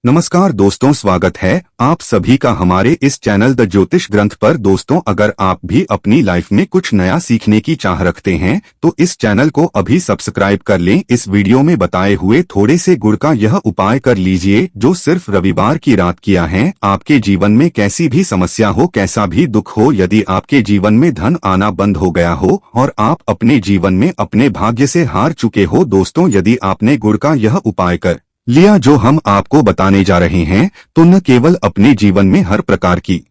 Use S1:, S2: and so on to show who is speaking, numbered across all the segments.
S1: नमस्कार दोस्तों, स्वागत है आप सभी का हमारे इस चैनल द ज्योतिष ग्रंथ पर। दोस्तों, अगर आप भी अपनी लाइफ में कुछ नया सीखने की चाह रखते हैं तो इस चैनल को अभी सब्सक्राइब कर लें। इस वीडियो में बताए हुए थोड़े से गुड़ का यह उपाय कर लीजिए जो सिर्फ रविवार की रात किया है। आपके जीवन में कैसी भी समस्या हो, कैसा भी दुख हो, यदि आपके जीवन में धन आना बंद हो गया हो और आप अपने जीवन में अपने भाग्य से हार चुके हो, दोस्तों यदि आपने गुड़ का यह उपाय कर लिया जो हम आपको बताने जा रहे हैं, तो न केवल अपने जीवन में हर प्रकार की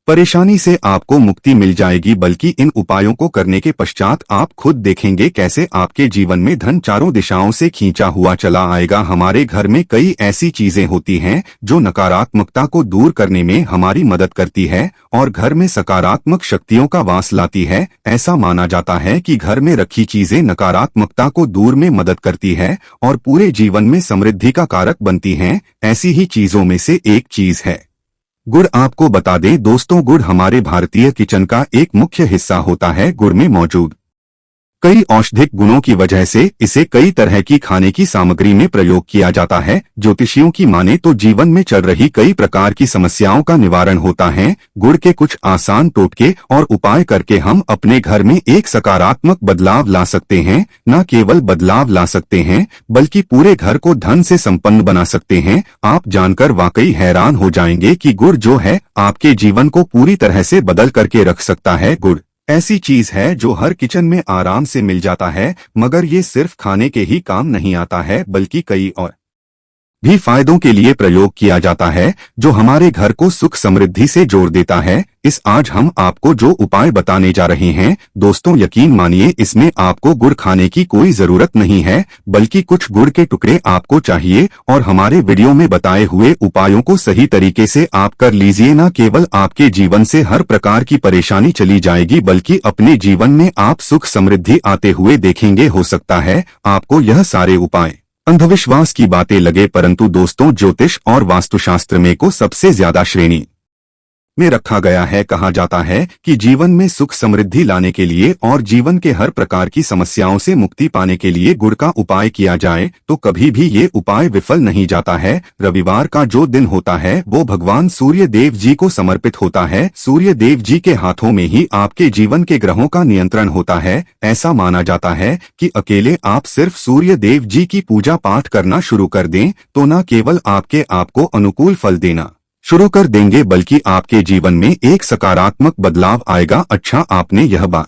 S1: परेशानी से आपको मुक्ति मिल जाएगी, बल्कि इन उपायों को करने के पश्चात आप खुद देखेंगे कैसे आपके जीवन में धन चारों दिशाओं से खींचा हुआ चला आएगा। हमारे घर में कई ऐसी चीजें होती हैं जो नकारात्मकता को दूर करने में हमारी मदद करती है और घर में सकारात्मक शक्तियों का वास लाती है। ऐसा माना जाता है कि घर में रखी चीजें नकारात्मकता को दूर में मदद करती है और पूरे जीवन में समृद्धि का कारक बनती हैं। ऐसी ही चीजों में से एक चीज है गुड़। आपको बता दें दोस्तों, गुड़ हमारे भारतीय किचन का एक मुख्य हिस्सा होता है। गुड़ में मौजूद कई औषधिक गुणों की वजह से इसे कई तरह की खाने की सामग्री में प्रयोग किया जाता है। ज्योतिषियों की माने तो जीवन में चल रही कई प्रकार की समस्याओं का निवारण होता है। गुड़ के कुछ आसान टोटके और उपाय करके हम अपने घर में एक सकारात्मक बदलाव ला सकते हैं। न केवल बदलाव ला सकते हैं बल्कि पूरे घर को धन से संपन्न बना सकते हैं। आप जानकर वाकई हैरान हो जाएंगे कि गुड़ जो है आपके जीवन को पूरी तरह से बदल करके रख सकता है। गुड़ ऐसी चीज है जो हर किचन में आराम से मिल जाता है, मगर ये सिर्फ खाने के ही काम नहीं आता है बल्कि कई और भी फायदों के लिए प्रयोग किया जाता है जो हमारे घर को सुख समृद्धि से जोड़ देता है। आज हम आपको जो उपाय बताने जा रहे हैं दोस्तों, यकीन मानिए इसमें आपको गुड़ खाने की कोई जरूरत नहीं है, बल्कि कुछ गुड़ के टुकड़े आपको चाहिए और हमारे वीडियो में बताए हुए उपायों को सही तरीके से आप कर लीजिए। न केवल आपके जीवन से हर प्रकार की परेशानी चली जाएगी बल्कि अपने जीवन में आप सुख समृद्धि आते हुए देखेंगे। हो सकता है आपको यह सारे उपाय अंधविश्वास की बातें लगे, परंतु दोस्तों ज्योतिष और वास्तुशास्त्र में को सबसे ज्यादा श्रेणी में रखा गया है। कहा जाता है कि जीवन में सुख समृद्धि लाने के लिए और जीवन के हर प्रकार की समस्याओं से मुक्ति पाने के लिए गुड़ का उपाय किया जाए तो कभी भी ये उपाय विफल नहीं जाता है। रविवार का जो दिन होता है वो भगवान सूर्य देव जी को समर्पित होता है। सूर्य देव जी के हाथों में ही आपके जीवन के ग्रहों का नियंत्रण होता है। ऐसा माना जाता है कि अकेले आप सिर्फ सूर्य देव जी की पूजा पाठ करना शुरू कर दें तो न केवल आपके आपको अनुकूल फल देना शुरू कर देंगे बल्कि आपके जीवन में एक सकारात्मक बदलाव आएगा। अच्छा, आपने यह बात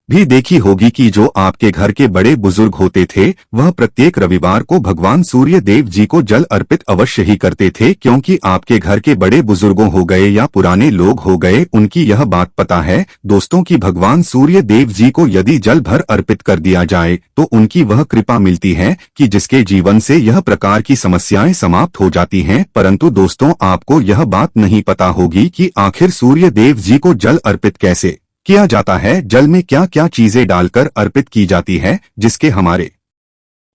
S1: भी देखी होगी कि जो आपके घर के बड़े बुजुर्ग होते थे वह प्रत्येक रविवार को भगवान सूर्य देव जी को जल अर्पित अवश्य ही करते थे, क्योंकि आपके घर के बड़े बुजुर्गों हो गए या पुराने लोग हो गए, उनकी यह बात पता है दोस्तों कि भगवान सूर्य देव जी को यदि जल भर अर्पित कर दिया जाए तो उनकी वह कृपा मिलती है कि जिसके जीवन से यह प्रकार की समस्याएं समाप्त हो जाती हैं। परंतु दोस्तों, आपको यह बात नहीं पता होगी कि आखिर सूर्य देव जी को जल अर्पित कैसे किया जाता है। जल में क्या क्या चीजें डालकर अर्पित की जाती है जिसके हमारे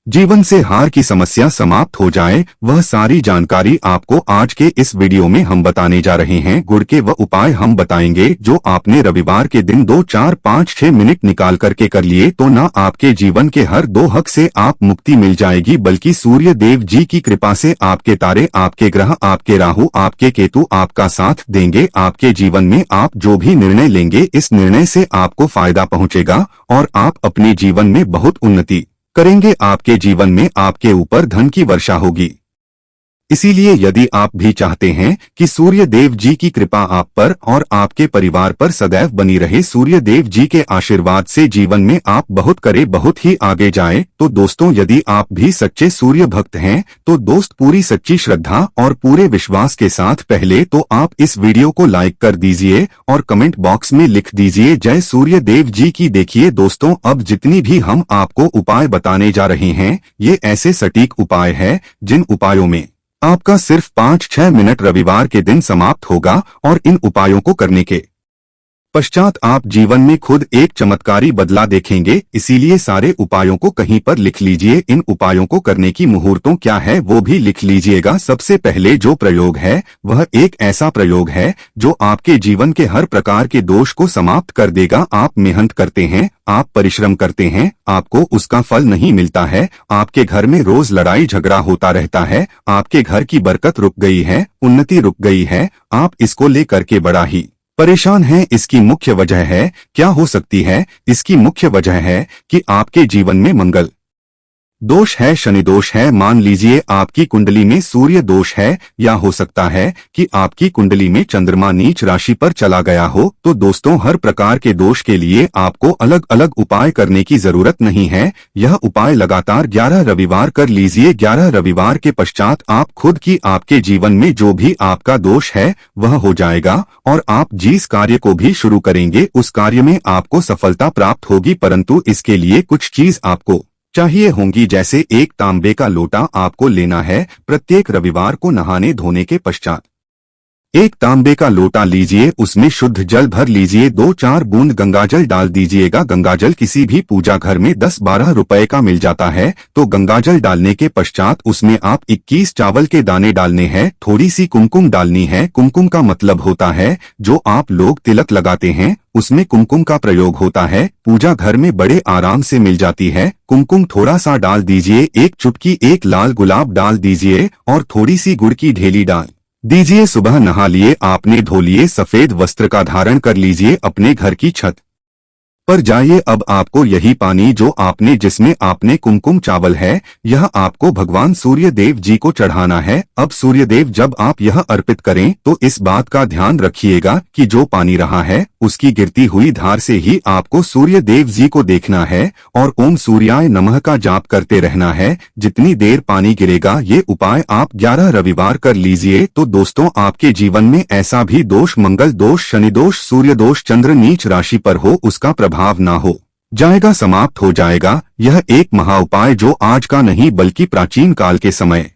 S1: जीवन से हार की समस्या समाप्त हो जाए, वह सारी जानकारी आपको आज के इस वीडियो में हम बताने जा रहे हैं। गुड़ के वह उपाय हम बताएंगे जो आपने रविवार के दिन 2, 4, 5, 6 मिनट निकाल करके कर लिए तो न आपके जीवन के हर दो हक से आप मुक्ति मिल जाएगी, बल्कि सूर्य देव जी की कृपा से आपके तारे, आपके ग्रह, आपके राहु, आपके केतु आपका साथ देंगे। आपके जीवन में आप जो भी निर्णय लेंगे इस निर्णय से आपको फायदा पहुंचेगा और आप अपने जीवन में बहुत उन्नति करेंगे। आपके जीवन में आपके ऊपर धन की वर्षा होगी। इसीलिए यदि आप भी चाहते हैं कि सूर्य देव जी की कृपा आप पर और आपके परिवार पर सदैव बनी रहे, सूर्य देव जी के आशीर्वाद से जीवन में आप बहुत करे बहुत ही आगे जाएं, तो दोस्तों यदि आप भी सच्चे सूर्य भक्त हैं तो दोस्त पूरी सच्ची श्रद्धा और पूरे विश्वास के साथ पहले तो आप इस वीडियो को लाइक कर दीजिए और कमेंट बॉक्स में लिख दीजिए जय सूर्य देव जी की। देखिए दोस्तों, अब जितनी भी हम आपको उपाय बताने जा रहे हैं ये ऐसे सटीक उपाय है जिन उपायों में आपका सिर्फ 5-6 मिनट रविवार के दिन समाप्त होगा और इन उपायों को करने के पश्चात आप जीवन में खुद एक चमत्कारी बदला देखेंगे। इसीलिए सारे उपायों को कहीं पर लिख लीजिए। इन उपायों को करने की मुहूर्तों क्या है वो भी लिख लीजिएगा। सबसे पहले जो प्रयोग है वह एक ऐसा प्रयोग है जो आपके जीवन के हर प्रकार के दोष को समाप्त कर देगा। आप मेहनत करते हैं, आप परिश्रम करते हैं, आपको उसका फल नहीं मिलता है, आपके घर में रोज लड़ाई झगड़ा होता रहता है, आपके घर की बरकत रुक गई है, उन्नति रुक गई है, आप इसको लेकर के बड़ा ही परेशान हैं। इसकी मुख्य वजह है, क्या हो सकती है? इसकी मुख्य वजह है कि आपके जीवन में मंगल दोष है, शनि दोष है। मान लीजिए आपकी कुंडली में सूर्य दोष है, या हो सकता है कि आपकी कुंडली में चंद्रमा नीच राशि पर चला गया हो। तो दोस्तों, हर प्रकार के दोष के लिए आपको अलग अलग उपाय करने की जरूरत नहीं है। यह उपाय लगातार 11 रविवार कर लीजिए। 11 रविवार के पश्चात आप खुद की आपके जीवन में जो भी आपका दोष है वह हो जाएगा, और आप जिस कार्य को भी शुरू करेंगे उस कार्य में आपको सफलता प्राप्त होगी। परंतु इसके लिए कुछ चीज आपको चाहिए होंगी, जैसे एक तांबे का लोटा आपको लेना है। प्रत्येक रविवार को नहाने धोने के पश्चात एक तांबे का लोटा लीजिए, उसमें शुद्ध जल भर लीजिए, 2-4 बूंद गंगाजल डाल दीजिएगा। गंगाजल किसी भी पूजा घर में 10-12 रुपए का मिल जाता है। तो गंगाजल डालने के पश्चात उसमें आप 21 चावल के दाने डालने हैं। थोड़ी सी कुमकुम डालनी है। कुमकुम का मतलब होता है जो आप लोग तिलक लगाते हैं, उसमें कुमकुम का प्रयोग होता है। पूजा घर में बड़े आराम से मिल जाती है। कुमकुम थोड़ा सा डाल दीजिए, एक चुटकी एक लाल गुलाब डाल दीजिए, और थोड़ी सी गुड़ की ढेली डाल दीजिए। सुबह नहा लिए, आपने धो लिए, सफेद वस्त्र का धारण कर लीजिए, अपने घर की छत पर जाइए। अब आपको यही पानी जो आपने जिसमें आपने कुमकुम चावल है, यह आपको भगवान सूर्य देव जी को चढ़ाना है। अब सूर्य देव जब आप यह अर्पित करें तो इस बात का ध्यान रखिएगा कि जो पानी रहा है उसकी गिरती हुई धार से ही आपको सूर्य देव जी को देखना है, और ओम सूर्याय नमः का जाप करते रहना है जितनी देर पानी गिरेगा। ये उपाय आप 11 रविवार कर लीजिए। तो दोस्तों, आपके जीवन में ऐसा भी दोष, मंगल दोष, शनि दोष, सूर्य दोष, चंद्र नीच राशि पर हो, उसका प्रभाव ना हो जाएगा, समाप्त हो जाएगा। यह एक महा उपाय जो आज का नहीं बल्कि प्राचीन काल के समय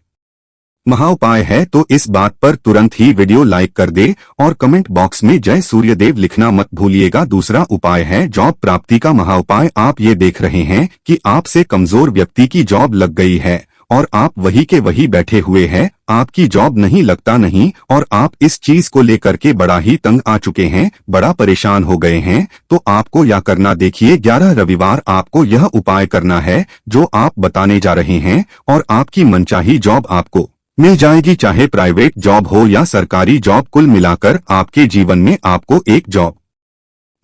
S1: महा उपाय है। तो इस बात पर तुरंत ही वीडियो लाइक कर दे और कमेंट बॉक्स में जय सूर्यदेव लिखना मत भूलिएगा। दूसरा उपाय है जॉब प्राप्ति का महा उपाय। आप ये देख रहे हैं कि आपसे कमजोर व्यक्ति की जॉब लग गई है और आप वही के वही बैठे हुए हैं, आपकी जॉब नहीं लगता नहीं, और आप इस चीज को लेकर के बड़ा ही तंग आ चुके हैं, बड़ा परेशान हो गए हैं। तो आपको यह करना, देखिए 11 रविवार आपको यह उपाय करना है जो आप बताने जा रहे हैं, और आपकी मनचाही जॉब आपको मिल जाएगी। चाहे प्राइवेट जॉब हो या सरकारी जॉब, कुल मिलाकर आपके जीवन में आपको एक जॉब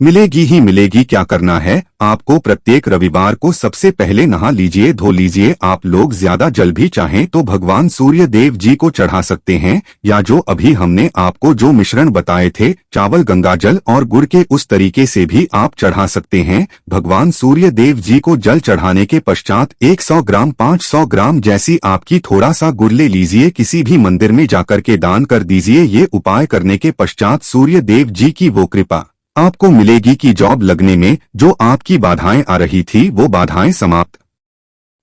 S1: मिलेगी ही मिलेगी। क्या करना है आपको? प्रत्येक रविवार को सबसे पहले नहा लीजिए, धो लीजिए। आप लोग ज्यादा जल भी चाहें तो भगवान सूर्य देव जी को चढ़ा सकते हैं, या जो अभी हमने आपको जो मिश्रण बताए थे, चावल, गंगाजल और गुड़ के, उस तरीके से भी आप चढ़ा सकते हैं। भगवान सूर्य देव जी को जल चढ़ाने के पश्चात 100 ग्राम 500 ग्राम जैसी आपकी थोड़ा सा गुड़ ले लीजिए, किसी भी मंदिर में जाकर के दान कर दीजिए। ये उपाय करने के पश्चात सूर्य देव जी की वो कृपा आपको मिलेगी कि जॉब लगने में जो आपकी बाधाएं आ रही थी वो बाधाएं समाप्त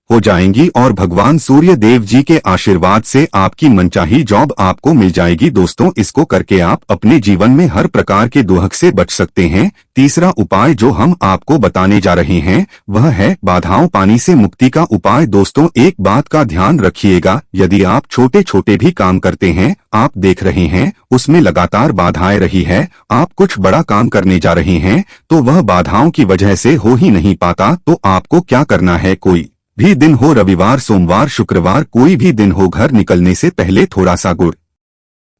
S1: हो जाएंगी, और भगवान सूर्य देव जी के आशीर्वाद से आपकी मनचाही जॉब आपको मिल जाएगी। दोस्तों, इसको करके आप अपने जीवन में हर प्रकार के दुख से बच सकते हैं। तीसरा उपाय जो हम आपको बताने जा रहे हैं वह है बाधाओं पानी से मुक्ति का उपाय। दोस्तों, एक बात का ध्यान रखिएगा, यदि आप छोटे छोटे भी काम करते हैं, आप देख रहे हैं उसमें लगातार बाधाएं रही है, आप कुछ बड़ा काम करने जा रहे हैं तो वह बाधाओं की वजह से हो ही नहीं पाता, तो आपको क्या करना है? कोई भी दिन हो, रविवार, सोमवार, शुक्रवार, कोई भी दिन हो, घर निकलने से पहले थोड़ा सा गुड़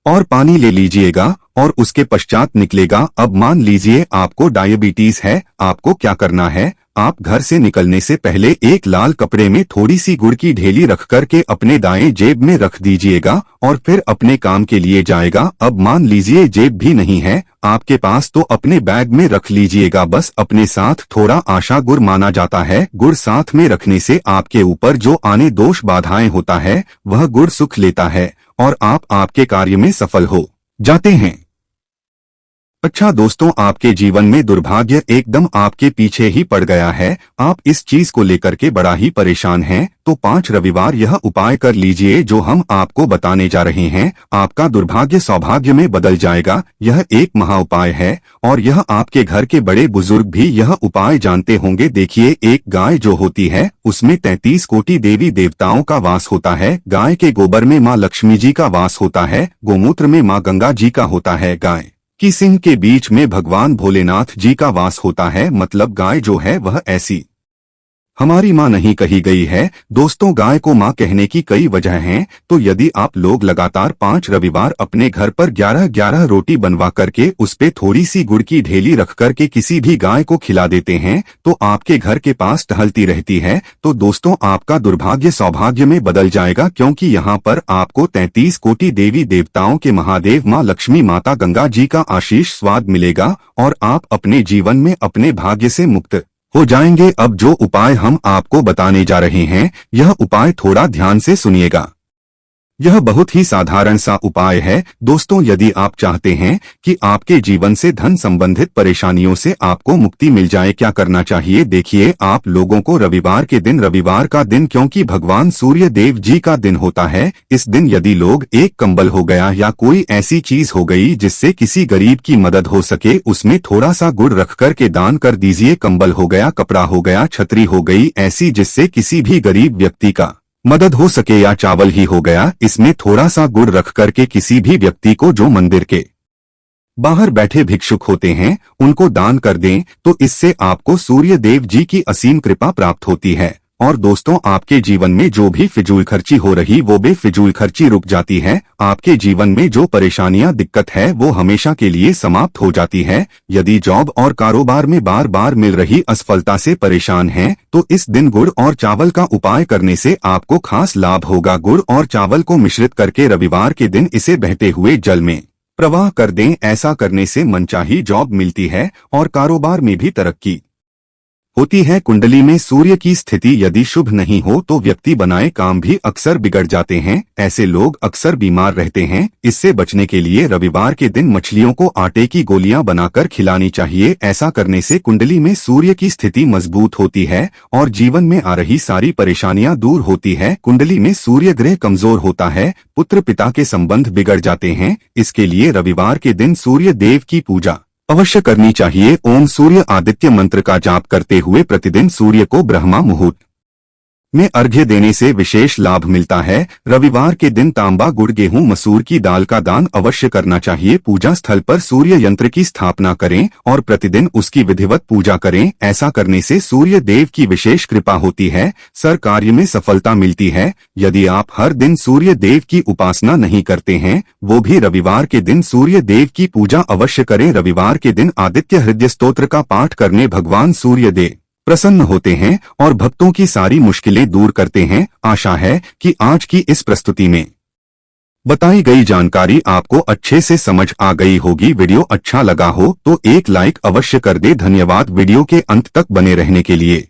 S1: और पानी ले लीजिएगा और उसके पश्चात निकलेगा। अब मान लीजिए आपको डायबिटीज है, आपको क्या करना है? आप घर से निकलने से पहले एक लाल कपड़े में थोड़ी सी गुड़ की ढेली रख करके अपने दाएं जेब में रख दीजिएगा और फिर अपने काम के लिए जाएगा। अब मान लीजिए जेब भी नहीं है आपके पास, तो अपने बैग में रख लीजिएगा। बस अपने साथ थोड़ा आशा गुड़ माना जाता है। गुड़ साथ में रखने से आपके ऊपर जो आने दोष बाधाएं होता है वह गुड़ सुख लेता है और आप आपके कार्य में सफल हो जाते हैं। अच्छा दोस्तों, आपके जीवन में दुर्भाग्य एकदम आपके पीछे ही पड़ गया है, आप इस चीज को लेकर के बड़ा ही परेशान हैं, तो 5 रविवार यह उपाय कर लीजिए जो हम आपको बताने जा रहे हैं। आपका दुर्भाग्य सौभाग्य में बदल जाएगा। यह एक महा उपाय है और यह आपके घर के बड़े बुजुर्ग भी यह उपाय जानते होंगे। देखिए, एक गाय जो होती है उसमें 33 कोटि देवी देवताओं का वास होता है। गाय के गोबर में माँ लक्ष्मी जी का वास होता है, गोमूत्र में माँ गंगा जी का होता है, गाय की सिंह के बीच में भगवान भोलेनाथ जी का वास होता है। मतलब गाय जो है वह ऐसी हमारी माँ नहीं कही गई है। दोस्तों, गाय को माँ कहने की कई वजह हैं। तो यदि आप लोग लगातार 5 रविवार अपने घर पर 11-11 रोटी बनवा करके उस पे थोड़ी सी गुड़ की ढेली रख करके किसी भी गाय को खिला देते हैं तो आपके घर के पास टहलती रहती है, तो दोस्तों आपका दुर्भाग्य सौभाग्य में बदल जाएगा, क्योंकि यहाँ पर आपको 33 कोटि देवी देवताओं के महादेव माँ लक्ष्मी माता गंगा जी का आशीष स्वाद मिलेगा और आप अपने जीवन में अपने भाग्य से मुक्त हो जाएंगे। अब जो उपाय हम आपको बताने जा रहे हैं, यह उपाय थोड़ा ध्यान से सुनिएगा। यह बहुत ही साधारण सा उपाय है। दोस्तों, यदि आप चाहते हैं कि आपके जीवन से धन संबंधित परेशानियों से आपको मुक्ति मिल जाए, क्या करना चाहिए? देखिए, आप लोगों को रविवार के दिन, रविवार का दिन क्योंकि भगवान सूर्य देव जी का दिन होता है, इस दिन यदि लोग एक कंबल हो गया या कोई ऐसी चीज हो गई जिससे किसी गरीब की मदद हो सके, उसमें थोड़ा सा गुड़ रख कर के दान कर दीजिए। कंबल हो गया, कपड़ा हो गया, छतरी हो गई, ऐसी जिससे किसी भी गरीब व्यक्ति का मदद हो सके, या चावल ही हो गया, इसमें थोड़ा सा गुड़ रख करके किसी भी व्यक्ति को जो मंदिर के बाहर बैठे भिक्षुक होते हैं उनको दान कर दें, तो इससे आपको सूर्य देव जी की असीम कृपा प्राप्त होती है। और दोस्तों, आपके जीवन में जो भी फिजूल खर्ची हो रही वो बेफिजूल खर्ची रुक जाती है। आपके जीवन में जो परेशानियां, दिक्कत है वो हमेशा के लिए समाप्त हो जाती है। यदि जॉब और कारोबार में बार बार मिल रही असफलता से परेशान हैं, तो इस दिन गुड़ और चावल का उपाय करने से आपको खास लाभ होगा। गुड़ और चावल को मिश्रित करके रविवार के दिन इसे बहते हुए जल में प्रवाह कर दें। ऐसा करने से मनचाही जॉब मिलती है और कारोबार में भी तरक्की होती है। कुंडली में सूर्य की स्थिति यदि शुभ नहीं हो तो व्यक्ति बनाए काम भी अक्सर बिगड़ जाते हैं। ऐसे लोग अक्सर बीमार रहते हैं। इससे बचने के लिए रविवार के दिन मछलियों को आटे की गोलियां बनाकर खिलानी चाहिए। ऐसा करने से कुंडली में सूर्य की स्थिति मजबूत होती है और जीवन में आ रही सारी परेशानियां दूर होती है। कुंडली में सूर्य ग्रह कमजोर होता है, पुत्र पिता के संबंध बिगड़ जाते हैं। इसके लिए रविवार के दिन सूर्य देव की पूजा अवश्य करनी चाहिए। ओम सूर्य आदित्य मंत्र का जाप करते हुए प्रतिदिन सूर्य को ब्रह्मा मुहूर्त में अर्घ्य देने से विशेष लाभ मिलता है। रविवार के दिन तांबा, गुड़, गेहूं, मसूर की दाल का दान अवश्य करना चाहिए। पूजा स्थल पर सूर्य यंत्र की स्थापना करें और प्रतिदिन उसकी विधिवत पूजा करें। ऐसा करने से सूर्य देव की विशेष कृपा होती है, सर कार्य में सफलता मिलती है। यदि आप हर दिन सूर्य देव की उपासना नहीं करते हैं, वो भी रविवार के दिन सूर्य देव की पूजा अवश्य करें। रविवार के दिन आदित्य हृदय स्तोत्र का पाठ करने भगवान सूर्य देव प्रसन्न होते हैं और भक्तों की सारी मुश्किलें दूर करते हैं। आशा है कि आज की इस प्रस्तुति में बताई गई जानकारी आपको अच्छे से समझ आ गई होगी। वीडियो अच्छा लगा हो तो एक लाइक अवश्य कर दे। धन्यवाद वीडियो के अंत तक बने रहने के लिए।